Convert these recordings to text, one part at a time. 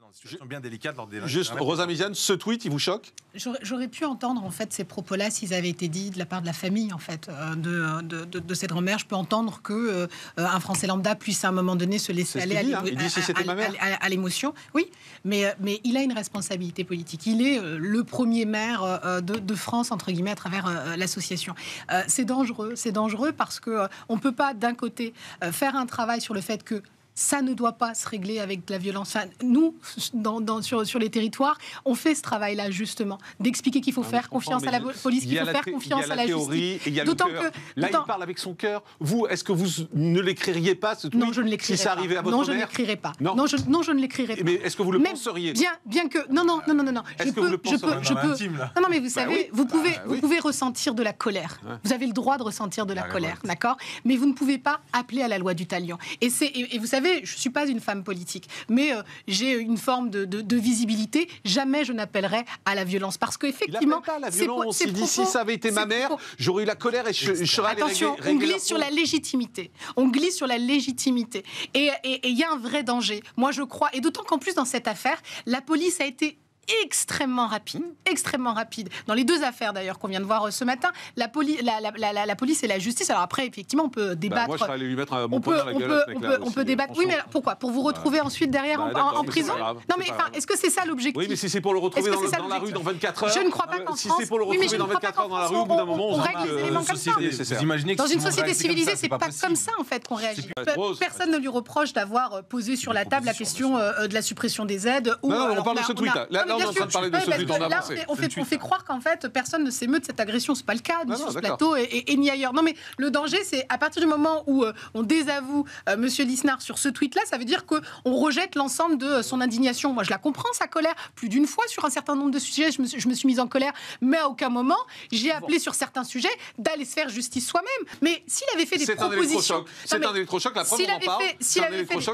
une situation bien délicate lors des... Juste, Rosa Méziane, ce tweet, il vous choque? J'aurais pu entendre en fait ces propos-là s'ils avaient été dits de la part de la famille en fait de cette grand-mère. Je peux entendre que un Français lambda puisse à un moment donné se laisser aller à l'émotion. Oui, mais il a une responsabilité politique. Il est le premier maire de France entre guillemets à travers l'association. C'est dangereux parce que on peut pas d'un côté faire un travail sur le fait que ça ne doit pas se régler avec de la violence. Enfin, nous, sur les territoires, on fait ce travail-là, justement, d'expliquer qu'il faut faire confiance à la police, qu'il faut faire confiance à la justice. D'autant que... Là, il parle avec son cœur. Vous, est-ce que vous ne l'écririez pas, ce tweet? Non, je ne l'écrirai pas. Si ça arrivait à votre mère? Non, je ne l'écrirai pas. Non, je ne l'écrirai pas. Mais est-ce que vous le penseriez? Bien que... Non. Est-ce que vous le penseriez? Non, mais vous savez, vous pouvez ressentir de la colère. Vous avez le droit de ressentir de la colère, d'accord? Mais vous ne pouvez pas appeler à la loi du talion. Et vous savez, je ne suis pas une femme politique, mais j'ai une forme de visibilité. Jamais je n'appellerai à la violence. Parce qu'effectivement... Il n'appelle pas à la violence. Il dit, si ça avait été ma mère, j'aurais eu la colère et je serais allé régler... Attention, on glisse sur la légitimité. On glisse sur la légitimité. Et il y a un vrai danger. Moi, je crois, et d'autant qu'en plus, dans cette affaire, la police a été extrêmement rapide. Dans les deux affaires d'ailleurs qu'on vient de voir ce matin, la police et la justice. Alors après, effectivement, on peut débattre. Moi, je serais allé lui mettre un bon poing dans la gueule. On peut débattre. Oui, mais alors, pourquoi? Pour vous retrouver ensuite derrière en prison? Non, mais est-ce que c'est ça l'objectif? Oui, mais si c'est pour le retrouver dans la rue dans 24 heures. Je ne crois pas qu'en France. Si c'est pour le retrouver dans 24 heures dans la rue, au bout d'un moment, on règle les éléments comme ça. Dans une société civilisée, c'est pas comme ça en fait qu'on réagit. Personne ne lui reproche d'avoir posé sur la table la question de la suppression des aides. Non, on parle de ce tweet-là. Là, on est en train de parler de ce tweet. Là, on fait croire qu'en fait, personne ne s'émeut de cette agression. C'est pas le cas, ni sur ce plateau et ni ailleurs. Non, mais le danger, c'est à partir du moment où on désavoue Monsieur Lisnard sur ce tweet-là, ça veut dire qu'on rejette l'ensemble de son indignation. Moi, je la comprends, sa colère. Plus d'une fois, sur un certain nombre de sujets, je me suis mise en colère, mais à aucun moment, j'ai appelé sur certains sujets d'aller se faire justice soi-même. Mais s'il avait fait des propositions... C'est un électrochoc, la preuve, on en parle.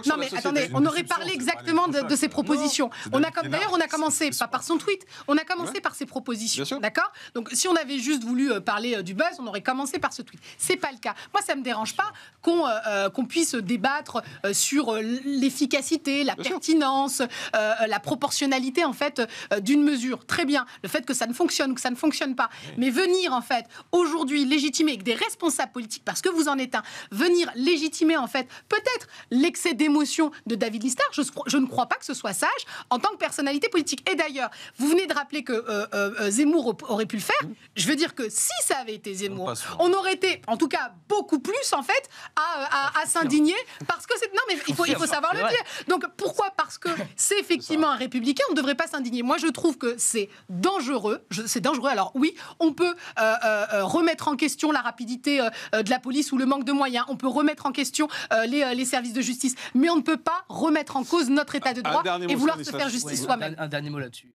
Non, mais attendez, on aurait parlé exactement de ces propositions. D'ailleurs, on a commencé, pas par son tweet, on a commencé par ses propositions, d'accord? Donc, si on avait juste voulu parler du buzz, on aurait commencé par ce tweet. C'est pas le cas. Moi, ça me dérange pas qu'on puisse débattre sur l'efficacité, la pertinence, la proportionnalité, en fait, d'une mesure. Très bien. Le fait que ça ne fonctionne ou que ça ne fonctionne pas. Mais venir, en fait, aujourd'hui, légitimer avec des responsables politiques, parce que vous en êtes un, venir légitimer, en fait, peut-être l'excès d'émotion de David Lisnard, je ne crois pas que ce soit sage en tant que personnalité politique. Et d'ailleurs, vous venez de rappeler que Zemmour aurait pu le faire. Je veux dire que si ça avait été Zemmour, on aurait été, en tout cas, beaucoup plus, en fait, à s'indigner, parce que c'est... Non, mais il faut savoir le dire. Donc, pourquoi? Parce que c'est effectivement un républicain, on ne devrait pas s'indigner. Moi, je trouve que c'est dangereux. Alors, oui, on peut remettre en question la rapidité de la police ou le manque de moyens. On peut remettre en question les services de justice. Mais on ne peut pas remettre en cause notre état de droit et vouloir se faire justice soi-même. Un dernier mot là-dessus.